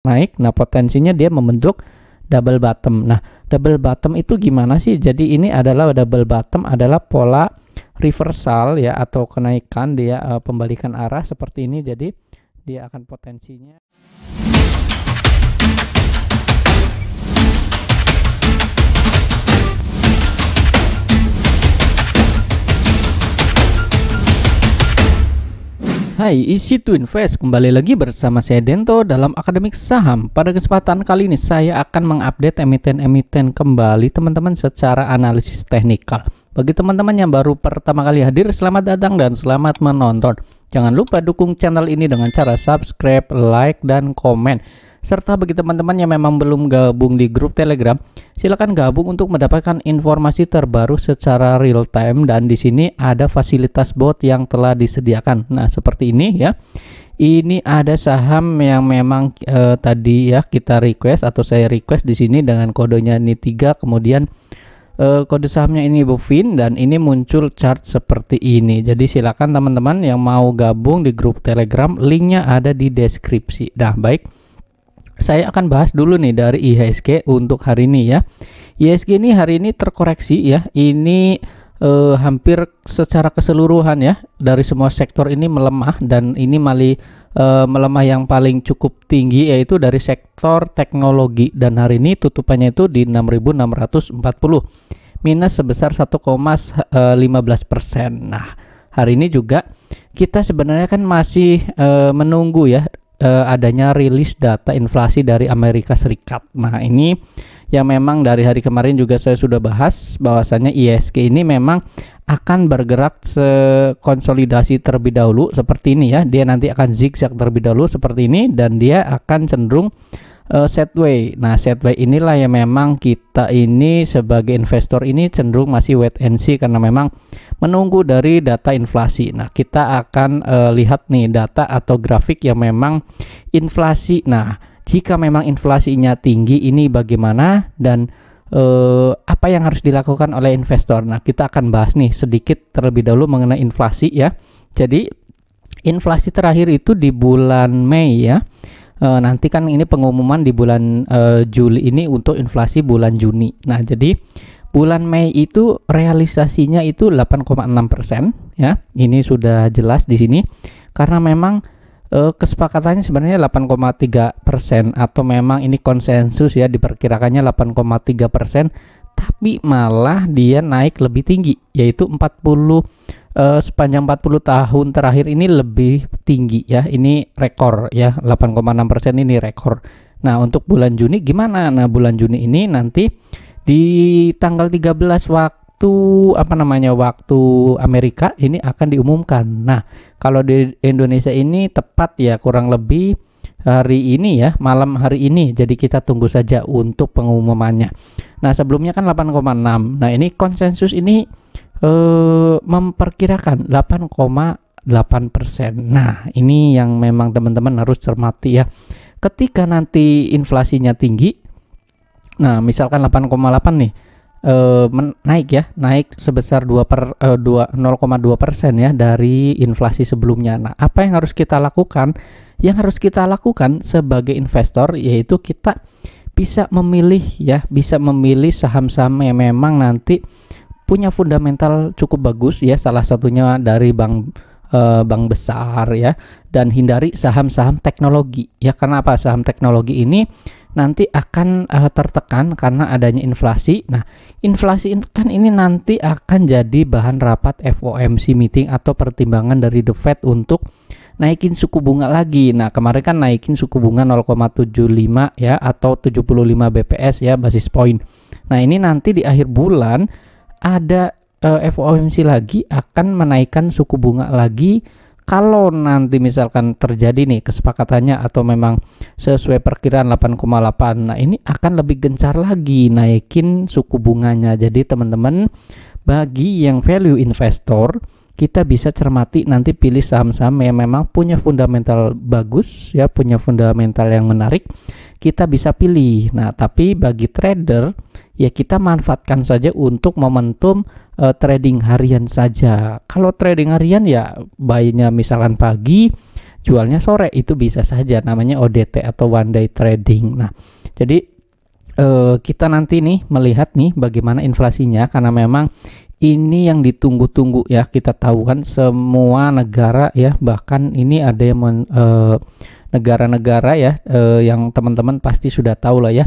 naik. Nah, potensinya dia membentuk double bottom. Nah, double bottom itu gimana sih? Jadi ini adalah double bottom adalah pola reversal ya, atau kenaikan dia pembalikan arah seperti ini. Jadi dia akan potensinya Hai, easy to invest. Kembali lagi bersama saya Dento dalam Akademik Saham. Pada kesempatan kali ini saya akan mengupdate emiten-emiten kembali teman-teman secara analisis teknikal. Bagi teman-teman yang baru pertama kali hadir, selamat datang dan selamat menonton. Jangan lupa dukung channel ini dengan cara subscribe, like, dan komen. Serta bagi teman-teman yang memang belum gabung di grup Telegram, silakan gabung untuk mendapatkan informasi terbaru secara real time, dan di sini ada fasilitas bot yang telah disediakan. Nah, seperti ini ya. Ini ada saham yang memang tadi ya kita request atau saya request di sini dengan kodenya ini 3, kemudian kode sahamnya ini Bufin, dan ini muncul chart seperti ini. Jadi silakan teman-teman yang mau gabung di grup Telegram, linknya ada di deskripsi. Nah, baik. Saya akan bahas dulu nih dari IHSG untuk hari ini ya. IHSG ini hari ini terkoreksi ya. Ini hampir secara keseluruhan ya, dari semua sektor ini melemah, dan ini melemah yang paling cukup tinggi yaitu dari sektor teknologi, dan hari ini tutupannya itu di 6.640, minus sebesar 1,15%. Nah, hari ini juga kita sebenarnya kan masih menunggu ya adanya rilis data inflasi dari Amerika Serikat. Nah, ini yang memang dari hari kemarin juga saya sudah bahas bahwasanya IHSG ini memang akan bergerak konsolidasi terlebih dahulu seperti ini ya. Dia nanti akan zigzag terlebih dahulu seperti ini, dan dia akan cenderung sideways. Nah, sideways inilah yang memang kita ini sebagai investor ini cenderung masih wait and see karena memang menunggu dari data inflasi. Nah, kita akan lihat nih data atau grafik yang memang inflasi. Nah, jika memang inflasinya tinggi ini bagaimana, dan apa yang harus dilakukan oleh investor. Nah, kita akan bahas nih sedikit terlebih dahulu mengenai inflasi ya. Jadi inflasi terakhir itu di bulan Mei ya. Nanti kan ini pengumuman di bulan Juli ini untuk inflasi bulan Juni. Nah, jadi bulan Mei itu realisasinya itu 8,6% ya. Ini sudah jelas di sini karena memang kesepakatannya sebenarnya 8,3%, atau memang ini konsensus ya, diperkirakannya 8,3%, tapi malah dia naik lebih tinggi yaitu sepanjang 40 tahun terakhir ini lebih tinggi ya. Ini rekor ya, 8,6% ini rekor. Nah, untuk bulan Juni gimana? Nah, bulan Juni ini nanti di tanggal 13 waktu Amerika ini akan diumumkan. Nah, kalau di Indonesia ini tepat ya kurang lebih hari ini ya, malam hari ini. Jadi kita tunggu saja untuk pengumumannya. Nah, sebelumnya kan 8,6. Nah, ini konsensus ini memperkirakan 8,8%. Nah, ini yang memang teman-teman harus cermati ya. Ketika nanti inflasinya tinggi, nah misalkan 8,8 nih, naik sebesar 0,2% ya dari inflasi sebelumnya. Nah, apa yang harus kita lakukan? Yang harus kita lakukan sebagai investor yaitu kita bisa memilih ya, bisa memilih saham-saham yang memang nanti punya fundamental cukup bagus ya, salah satunya dari bank besar ya, dan hindari saham-saham teknologi ya. Karena apa? Saham teknologi ini nanti akan tertekan karena adanya inflasi. Nah, inflasi kan ini nanti akan jadi bahan rapat FOMC meeting atau pertimbangan dari The Fed untuk naikin suku bunga lagi. Nah, kemarin kan naikin suku bunga 0,75 ya, atau 75 BPS ya, basis point. Nah, ini nanti di akhir bulan ada FOMC lagi akan menaikkan suku bunga lagi. Kalau nanti misalkan terjadi nih kesepakatannya atau memang sesuai perkiraan 8,8, nah ini akan lebih gencar lagi naikin suku bunganya. Jadi teman-teman, bagi yang value investor, kita bisa cermati nanti pilih saham-saham yang memang punya fundamental bagus ya, punya fundamental yang menarik, kita bisa pilih. Nah, tapi bagi trader ya kita manfaatkan saja untuk momentum trading harian saja. Kalau trading harian ya buy-nya misalkan pagi, jualnya sore, itu bisa saja, namanya ODT atau one day trading. Nah, jadi kita nanti nih melihat nih bagaimana inflasinya, karena memang ini yang ditunggu-tunggu ya. Kita tahu kan semua negara ya, bahkan ini ada yang negara-negara ya yang teman-teman pasti sudah tahu lah ya,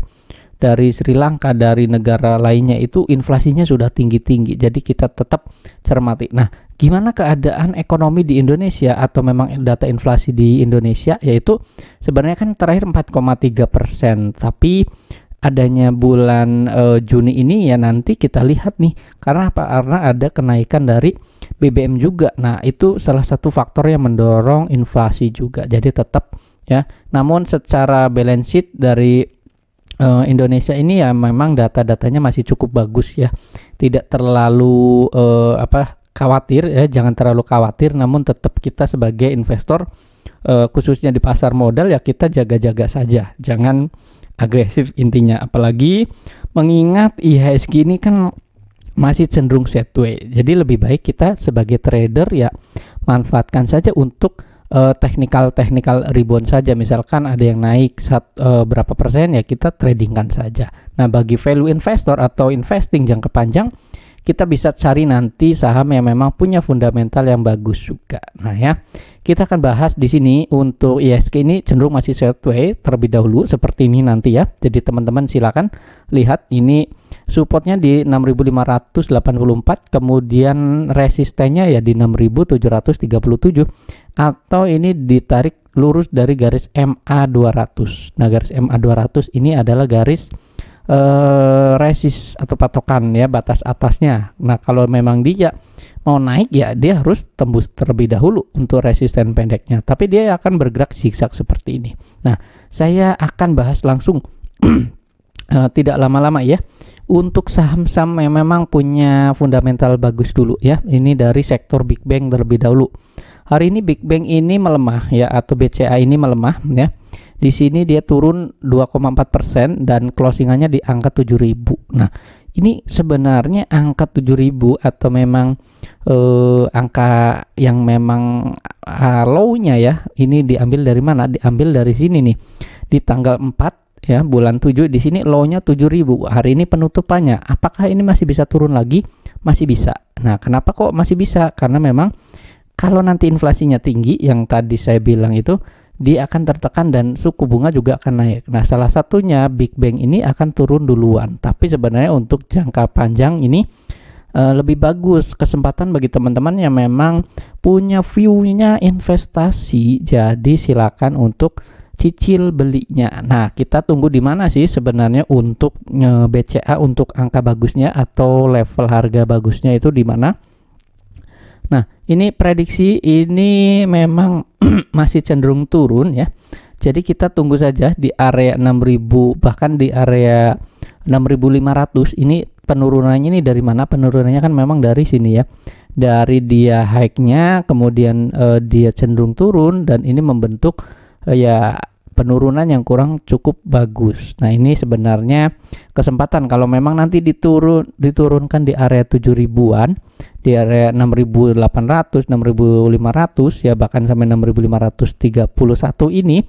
dari Sri Lanka, dari negara lainnya itu inflasinya sudah tinggi-tinggi. Jadi kita tetap cermati. Nah, gimana keadaan ekonomi di Indonesia atau memang data inflasi di Indonesia, yaitu sebenarnya kan terakhir 4,3%, tapi adanya bulan Juni ini ya nanti kita lihat nih, karena apa? Karena ada kenaikan dari BBM juga. Nah, itu salah satu faktor yang mendorong inflasi juga. Jadi tetap ya. Namun secara balance sheet dari Indonesia ini ya memang data-datanya masih cukup bagus ya. Tidak terlalu khawatir ya, jangan terlalu khawatir. Namun tetap kita sebagai investor khususnya di pasar modal ya, kita jaga-jaga saja. Jangan agresif intinya, apalagi mengingat IHSG ini kan masih cenderung sideways. Jadi lebih baik kita sebagai trader ya manfaatkan saja untuk technical rebound saja. Misalkan ada yang naik berapa persen ya kita tradingkan saja. Nah, bagi value investor atau investing jangka panjang, kita bisa cari nanti saham yang memang punya fundamental yang bagus juga. Nah ya, kita akan bahas di sini untuk IHSG ini cenderung masih sideways terlebih dahulu seperti ini nanti ya. Jadi teman-teman silakan lihat, ini supportnya di 6.584, kemudian resistennya ya di 6.737, atau ini ditarik lurus dari garis MA200. Nah, garis MA200 ini adalah garis resist atau patokan ya, batas atasnya. Nah, kalau memang dia mau naik ya dia harus tembus terlebih dahulu untuk resisten pendeknya, tapi dia akan bergerak zigzag seperti ini. Nah, saya akan bahas langsung tidak lama-lama ya, untuk saham-saham yang memang punya fundamental bagus dulu ya. Ini dari sektor Big Bang terlebih dahulu. Hari ini Big Bang ini melemah ya, atau BCA ini melemah ya. Di sini dia turun 2,4% dan closingannya di angka 7.000. Nah, ini sebenarnya angka 7.000 atau memang angka yang memang low-nya ya. Ini diambil dari mana? Diambil dari sini nih. Di tanggal 4 ya, bulan 7, di sini low-nya 7.000. Hari ini penutupannya. Apakah ini masih bisa turun lagi? Masih bisa. Nah, kenapa kok masih bisa? Karena memang kalau nanti inflasinya tinggi yang tadi saya bilang itu, dia akan tertekan dan suku bunga juga akan naik. Nah, salah satunya Big Bang ini akan turun duluan. Tapi sebenarnya untuk jangka panjang ini lebih bagus kesempatan bagi teman-teman yang memang punya view-nya investasi. Jadi silakan untuk cicil belinya. Nah, kita tunggu di mana sih sebenarnya untuk BCA, untuk angka bagusnya atau level harga bagusnya itu di mana? Nah, ini prediksi ini memang masih cenderung turun ya. Jadi kita tunggu saja di area 6.000, bahkan di area 6.500. Ini penurunannya ini dari mana? Penurunannya kan memang dari sini ya. Dari dia high-nya, kemudian dia cenderung turun, dan ini membentuk ya penurunan yang kurang cukup bagus. Nah, ini sebenarnya kesempatan kalau memang nanti diturunkan di area 7.000-an, di area 6.800, 6.500 ya, bahkan sampai 6.531 ini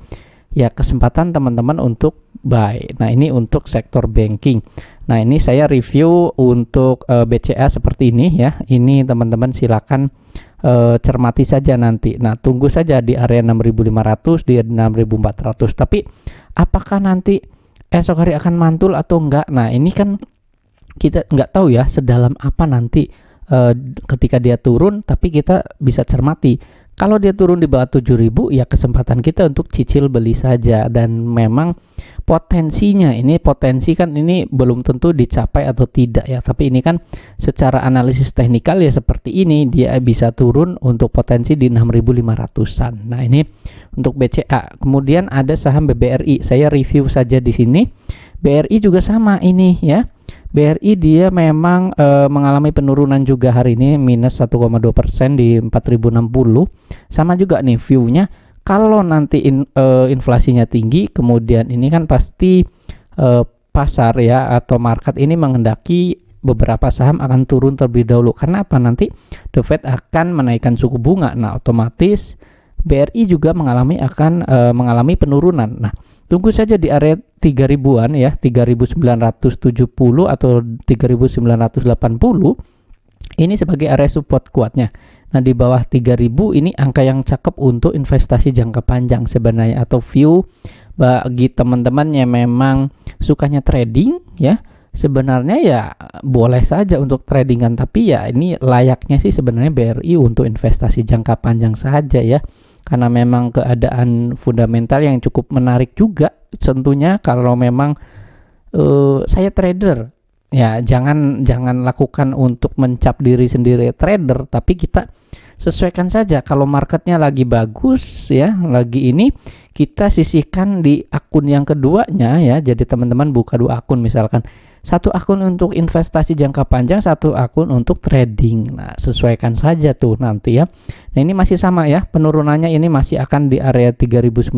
ya kesempatan teman-teman untuk buy. Nah, ini untuk sektor banking. Nah, ini saya review untuk BCA seperti ini ya. Ini teman-teman silakan cermati saja nanti. Nah, tunggu saja di area 6.500, di 6.400. Tapi apakah nanti esok hari akan mantul atau enggak? Nah, ini kan kita nggak tahu ya sedalam apa nanti ketika dia turun, tapi kita bisa cermati. Kalau dia turun di bawah 7.000 ya kesempatan kita untuk cicil beli saja. Dan memang potensinya ini, potensi kan ini belum tentu dicapai atau tidak ya, tapi ini kan secara analisis teknikal ya seperti ini, dia bisa turun untuk potensi di 6.500-an. Nah, ini untuk BCA. Kemudian ada saham BBRI, saya review saja di sini. BRI juga sama ini ya. BRI dia memang mengalami penurunan juga hari ini, minus 1,2% di 4.060. Sama juga nih view-nya. Kalau nanti inflasinya tinggi, kemudian ini kan pasti pasar ya atau market ini menghendaki beberapa saham akan turun terlebih dahulu. Karena apa? Nanti The Fed akan menaikkan suku bunga. Nah, otomatis BRI juga mengalami penurunan. Nah, tunggu saja di area 3000-an ya, 3970 atau 3980 ini sebagai area support kuatnya. Nah, di bawah 3000 ini angka yang cakep untuk investasi jangka panjang sebenarnya, atau view bagi teman-teman yang memang sukanya trading ya. Sebenarnya ya boleh saja untuk tradingan, tapi ya ini layaknya sih sebenarnya BRI untuk investasi jangka panjang saja ya. Karena memang keadaan fundamental yang cukup menarik juga tentunya. Kalau memang saya trader ya, jangan lakukan untuk mencap diri sendiri trader, tapi kita sesuaikan saja. Kalau marketnya lagi bagus ya, lagi ini, kita sisihkan di akun yang keduanya ya. Jadi teman-teman buka 2 akun misalkan, 1 akun untuk investasi jangka panjang, 1 akun untuk trading. Nah, sesuaikan saja tuh nanti ya. Nah, ini masih sama ya, penurunannya ini masih akan di area 3900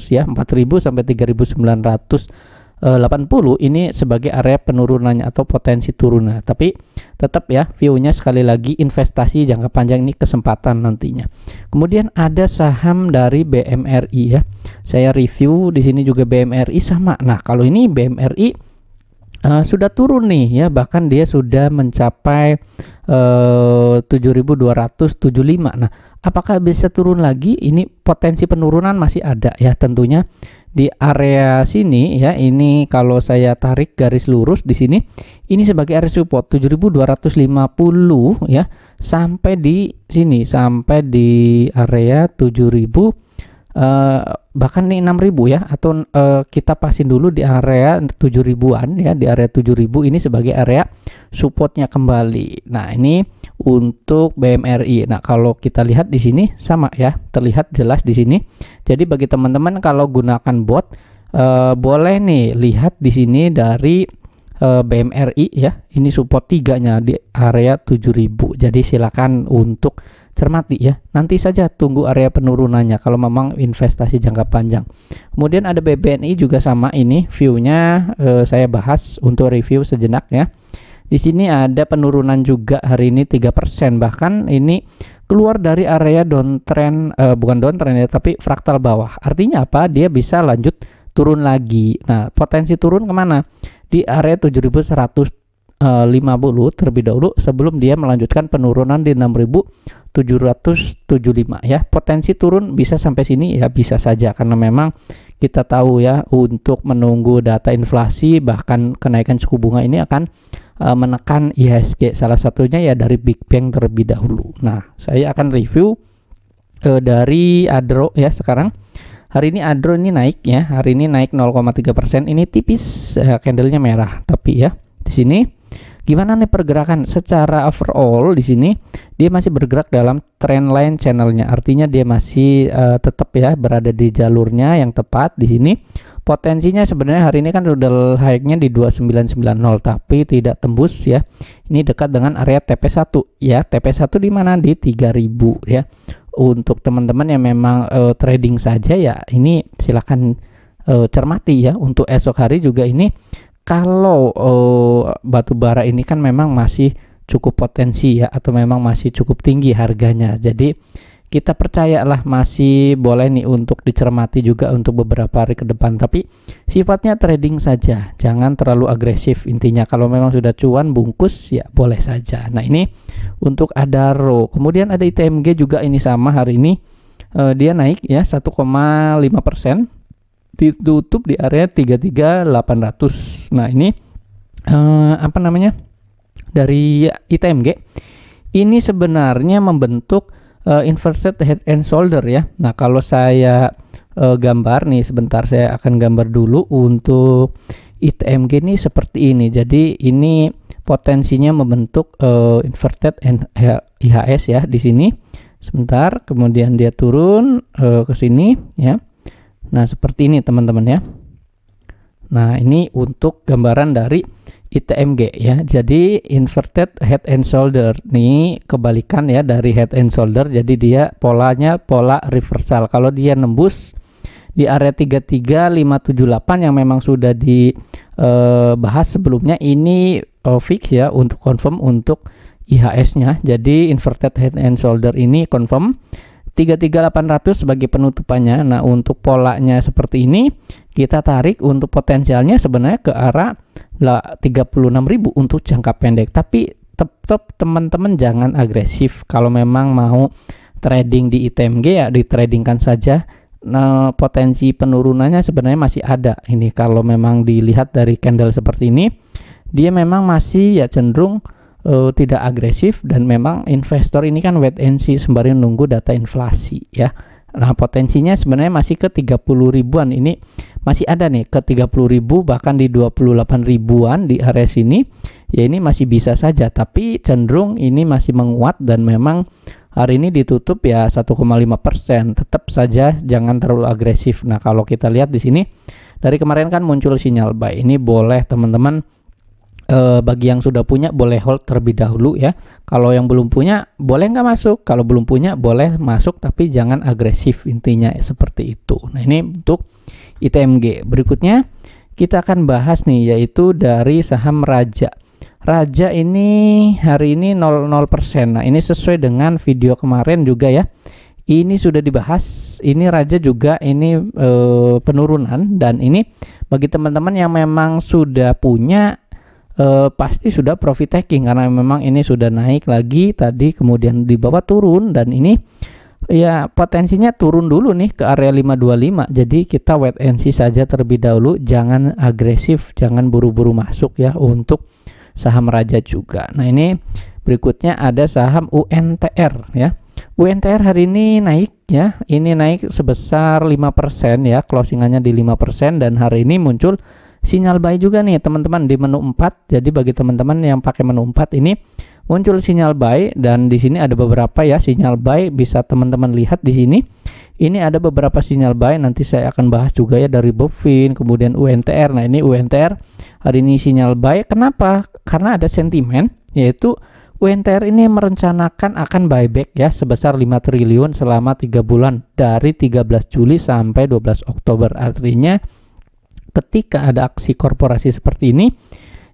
ya, 4000 sampai 3980 ini sebagai area penurunannya atau potensi turunnya. Tapi tetap ya, view-nya sekali lagi investasi jangka panjang, ini kesempatan nantinya. Kemudian ada saham dari BMRI ya. Saya review di sini juga BMRI sama. Nah, kalau ini BMRI sudah turun nih ya, bahkan dia sudah mencapai 7275. Nah, apakah bisa turun lagi? Ini potensi penurunan masih ada ya tentunya. Di area sini ya, ini kalau saya tarik garis lurus di sini, ini sebagai area support 7250 ya, sampai di sini, sampai di area 7000, bahkan nih 6000 ya, atau kita pasin dulu di area 7000-an ya, di area 7000 ini sebagai area supportnya kembali. Nah, ini untuk BMRI. Nah, kalau kita lihat di sini sama ya, terlihat jelas di sini. Jadi bagi teman-teman kalau gunakan bot, boleh nih lihat di sini dari BMRI ya. Ini support 3-nya di area 7000. Jadi silakan untuk cermati ya. Nanti saja tunggu area penurunannya kalau memang investasi jangka panjang. Kemudian ada BBNI juga sama, ini view-nya saya bahas untuk review sejenak ya. Di sini ada penurunan juga hari ini 3%, bahkan ini keluar dari area downtrend, bukan downtrend ya, tapi fraktal bawah. Artinya apa? Dia bisa lanjut turun lagi. Nah, potensi turun kemana? Di area 7150 terlebih dahulu sebelum dia melanjutkan penurunan di 6775 ya. Potensi turun bisa sampai sini ya, bisa saja, karena memang kita tahu ya, untuk menunggu data inflasi bahkan kenaikan suku bunga ini akan menekan IHSG, salah satunya ya dari Big Bang terlebih dahulu. Nah, saya akan review dari Adro ya sekarang. Hari ini Adro ini naik ya, hari ini naik 0,3%, ini tipis, candlenya merah, tapi ya di sini gimana nih pergerakan secara overall? Di sini dia masih bergerak dalam trendline channelnya, artinya dia masih tetap ya berada di jalurnya yang tepat. Di sini potensinya sebenarnya hari ini kan udah high-nya di 2990, tapi tidak tembus ya. Ini dekat dengan area TP1 ya. TP1 di mana? Di 3000 ya. Untuk teman-teman yang memang trading saja ya, ini silakan cermati ya. Untuk esok hari juga ini, kalau batu bara ini kan memang masih cukup potensi ya, atau memang masih cukup tinggi harganya. Jadi kita percayalah masih boleh nih untuk dicermati juga untuk beberapa hari ke depan, tapi sifatnya trading saja, jangan terlalu agresif. Intinya kalau memang sudah cuan bungkus ya boleh saja. Nah, ini untuk Adaro. Kemudian ada ITMG juga, ini sama hari ini dia naik ya 1,5%, ditutup di area 33.800. Nah, ini apa namanya, dari ITMG ini sebenarnya membentuk inverted head and shoulder ya. Nah, kalau saya gambar nih, sebentar saya akan gambar dulu untuk ITMG ini seperti ini. Jadi ini potensinya membentuk inverted and IHS ya di sini. Sebentar, kemudian dia turun ke sini ya. Nah, seperti ini teman-teman ya. Nah, ini untuk gambaran dari ITMG ya. Jadi inverted head and shoulder nih, kebalikan ya dari head and shoulder. Jadi dia polanya pola reversal. Kalau dia nembus di area 33578 yang memang sudah dibahas sebelumnya, ini fix ya untuk confirm untuk IHS-nya. Jadi inverted head and shoulder ini confirm 33.800 sebagai penutupannya. Nah, untuk polanya seperti ini, kita tarik untuk potensialnya sebenarnya ke arah 36.000 untuk jangka pendek. Tapi tetap teman-teman jangan agresif. Kalau memang mau trading di ITMG ya ditradingkan saja. Nah, potensi penurunannya sebenarnya masih ada. Ini kalau memang dilihat dari candle seperti ini, dia memang masih ya cenderung tidak agresif, dan memang investor ini kan wait and see sembari nunggu data inflasi ya. Nah, potensinya sebenarnya masih ke 30 ribuan. Ini masih ada nih ke 30 ribu, bahkan di 28 ribuan di area sini ya, ini masih bisa saja, tapi cenderung ini masih menguat dan memang hari ini ditutup ya 1,5%. Tetap saja jangan terlalu agresif. Nah, kalau kita lihat di sini dari kemarin kan muncul sinyal buy. Ini boleh teman-teman bagi yang sudah punya boleh hold terlebih dahulu ya. Kalau yang belum punya boleh nggak masuk. Kalau belum punya boleh masuk, tapi jangan agresif, intinya seperti itu. Nah, ini untuk ITMG. Berikutnya kita akan bahas nih, yaitu dari saham Raja. Raja ini hari ini 00%. Nah, ini sesuai dengan video kemarin juga ya. Ini sudah dibahas. Ini Raja juga ini penurunan, dan ini bagi teman-teman yang memang sudah punya pasti sudah profit taking, karena memang ini sudah naik lagi tadi, kemudian di bawah turun, dan ini ya potensinya turun dulu nih ke area 525. Jadi kita wait and see saja terlebih dahulu, jangan agresif, jangan buru-buru masuk ya untuk saham Raja juga. Nah, ini berikutnya ada saham UNTR ya. UNTR hari ini naik ya, ini naik sebesar 5% ya, closingannya di 5%, dan hari ini muncul sinyal buy juga nih teman-teman di menu 4. Jadi bagi teman-teman yang pakai menu 4 ini muncul sinyal buy, dan di sini ada beberapa ya sinyal buy, bisa teman-teman lihat di sini. Ini ada beberapa sinyal buy, nanti saya akan bahas juga ya dari Bovin, kemudian UNTR. Nah, ini UNTR hari ini sinyal buy. Kenapa? Karena ada sentimen, yaitu UNTR ini merencanakan akan buyback ya sebesar 5 triliun selama 3 bulan dari 13 Juli sampai 12 Oktober. Artinya ketika ada aksi korporasi seperti ini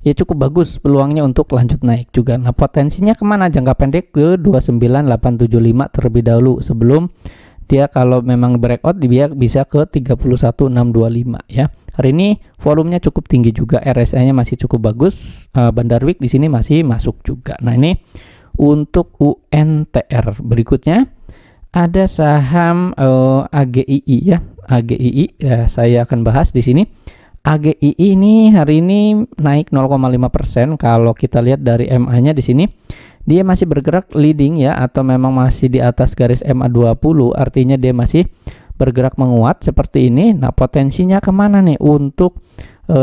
ya cukup bagus peluangnya untuk lanjut naik juga. Nah, potensinya kemana? Jangka pendek ke 29875 terlebih dahulu, sebelum dia kalau memang breakout dia bisa ke 31625 ya. Hari ini volumenya cukup tinggi juga, RSI-nya masih cukup bagus. Bandarwik di sini masih masuk juga. Nah, ini untuk UNTR. Berikutnya ada saham AGII ya. AGII ya, saya akan bahas di sini. AGII ini hari ini naik 0,5%. Kalau kita lihat dari MA-nya di sini, dia masih bergerak leading ya, atau memang masih di atas garis MA20, artinya dia masih bergerak menguat seperti ini. Nah, potensinya kemana nih untuk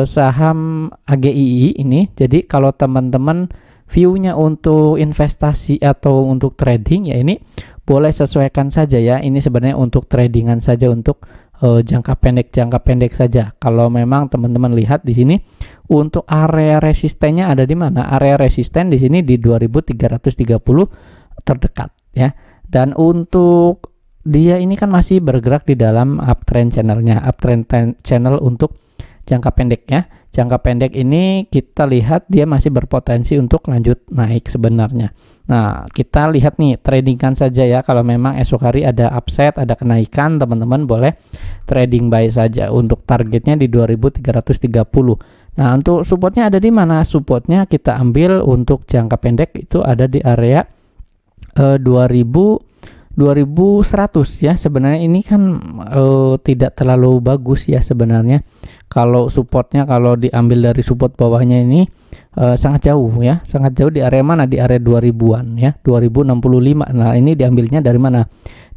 saham AGII ini? Jadi kalau teman-teman view-nya untuk investasi atau untuk trading ya, ini boleh sesuaikan saja ya. Ini sebenarnya untuk tradingan saja, untuk jangka pendek saja. Kalau memang teman-teman lihat di sini untuk area resistennya ada di mana? Area resisten di sini di 2330 terdekat ya. Dan untuk dia ini kan masih bergerak di dalam uptrend channelnya, uptrend channel untuk jangka pendek ya. Jangka pendek ini kita lihat dia masih berpotensi untuk lanjut naik sebenarnya. Nah, kita lihat nih tradingkan saja ya. Kalau memang esok hari ada upside, ada kenaikan, teman-teman boleh trading buy saja. Untuk targetnya di 2330. Nah, untuk supportnya ada di mana? Supportnya kita ambil untuk jangka pendek itu ada di area 2100 ya. Sebenarnya ini kan tidak terlalu bagus ya sebenarnya. Kalau supportnya, kalau diambil dari support bawahnya ini sangat jauh ya, sangat jauh. Di area mana? Di area 2000-an ya, 2065. Nah, ini diambilnya dari mana?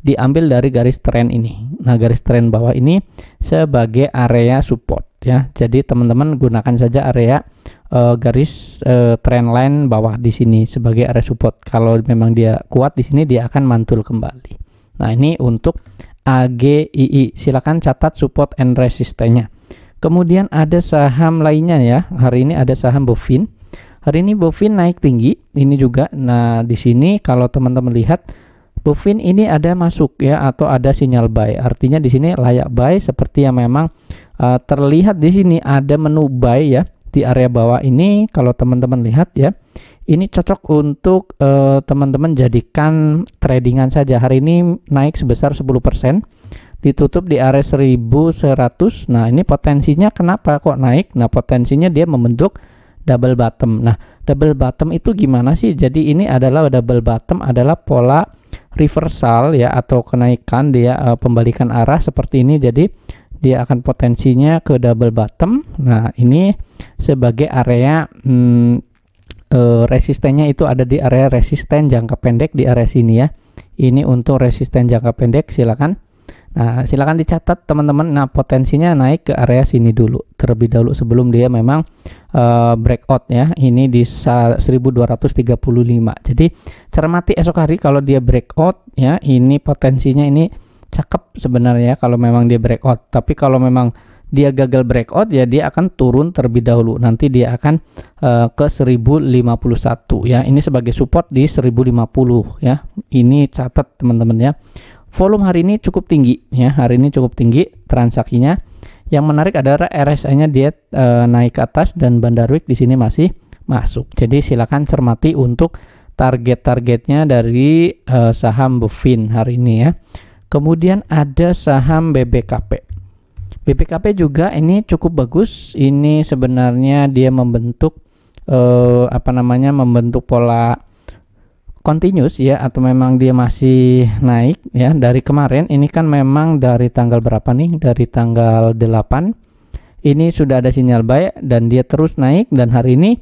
Diambil dari garis tren ini. Nah, garis tren bawah ini sebagai area support ya. Jadi teman-teman gunakan saja area garis trend line bawah di sini sebagai area support. Kalau memang dia kuat di sini, dia akan mantul kembali. Nah, ini untuk AGII. Silakan catat support and resistennya. Kemudian ada saham lainnya ya. Hari ini ada saham Bovin. Hari ini Bovin naik tinggi. Ini juga. Nah, di sini kalau teman-teman lihat Bovin ini ada masuk ya, atau ada sinyal buy. Artinya di sini layak buy, seperti yang memang terlihat di sini ada menu buy ya di area bawah ini. Kalau teman-teman lihat ya, Ini cocok untuk teman-teman jadikan tradingan saja. Hari ini naik sebesar 10%, ditutup di area 1100. Nah, ini potensinya kenapa kok naik? Nah, potensinya dia membentuk double bottom. Nah, double bottom itu gimana sih? Jadi ini adalah double bottom adalah pola reversal ya, atau kenaikan dia pembalikan arah seperti ini. Jadi dia akan potensinya ke double bottom. Nah, ini sebagai area resistennya itu ada di area resisten jangka pendek di area sini ya. Ini untuk resisten jangka pendek, silakan. Nah, silakan dicatat teman-teman. Nah, potensinya naik ke area sini dulu terlebih dahulu sebelum dia memang breakout ya. Ini di 1235. Jadi cermati esok hari kalau dia breakout ya, ini potensinya ini cakep sebenarnya kalau memang dia breakout. Tapi kalau memang dia gagal breakout ya, dia akan turun terlebih dahulu. Nanti dia akan ke 1051 ya. Ini sebagai support di 1050 ya. Ini catat teman-teman ya. Volume hari ini cukup tinggi ya. Hari ini cukup tinggi transaksinya. Yang menarik adalah RSI-nya dia naik ke atas dan Bandarwik di sini masih masuk. Jadi silakan cermati untuk target-targetnya dari saham Bufin hari ini ya. Kemudian ada saham BBKP. BBKP juga ini cukup bagus. Ini sebenarnya dia membentuk membentuk pola continuous ya, atau memang dia masih naik ya dari kemarin. Ini kan memang dari tanggal berapa nih? Dari tanggal 8. Ini sudah ada sinyal buy dan dia terus naik, dan hari ini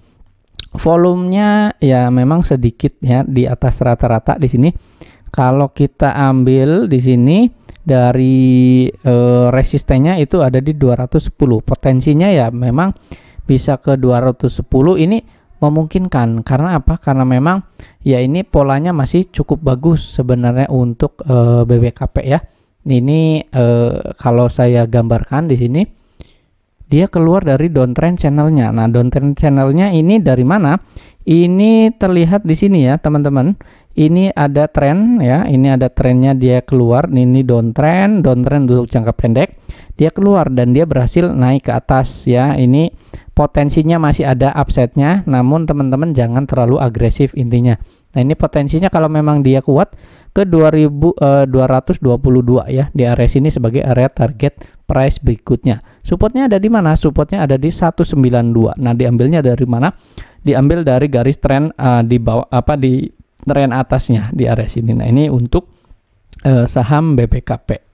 volumenya ya memang sedikit ya di atas rata-rata di sini. Kalau kita ambil di sini dari resistennya itu ada di 210. Potensinya ya memang bisa ke 210. Ini memungkinkan karena apa? Karena memang ya ini polanya masih cukup bagus sebenarnya untuk BBKP ya. Ini kalau saya gambarkan di sini, dia keluar dari downtrend channelnya. Nah, downtrend channelnya ini dari mana? Ini terlihat di sini ya teman-teman. Ini ada tren ya, ini ada trennya dia keluar. Ini downtrend untuk jangka pendek. Dia keluar dan dia berhasil naik ke atas ya. Ini potensinya masih ada upside-nya, namun teman-teman jangan terlalu agresif intinya. Nah, ini potensinya kalau memang dia kuat ke 2222 ya, di area sini sebagai area target price berikutnya. Supportnya ada di mana? Supportnya ada di 192. Nah, diambilnya dari mana? Diambil dari garis tren di bawah di tren atasnya di area sini. Nah, ini untuk saham BBKP.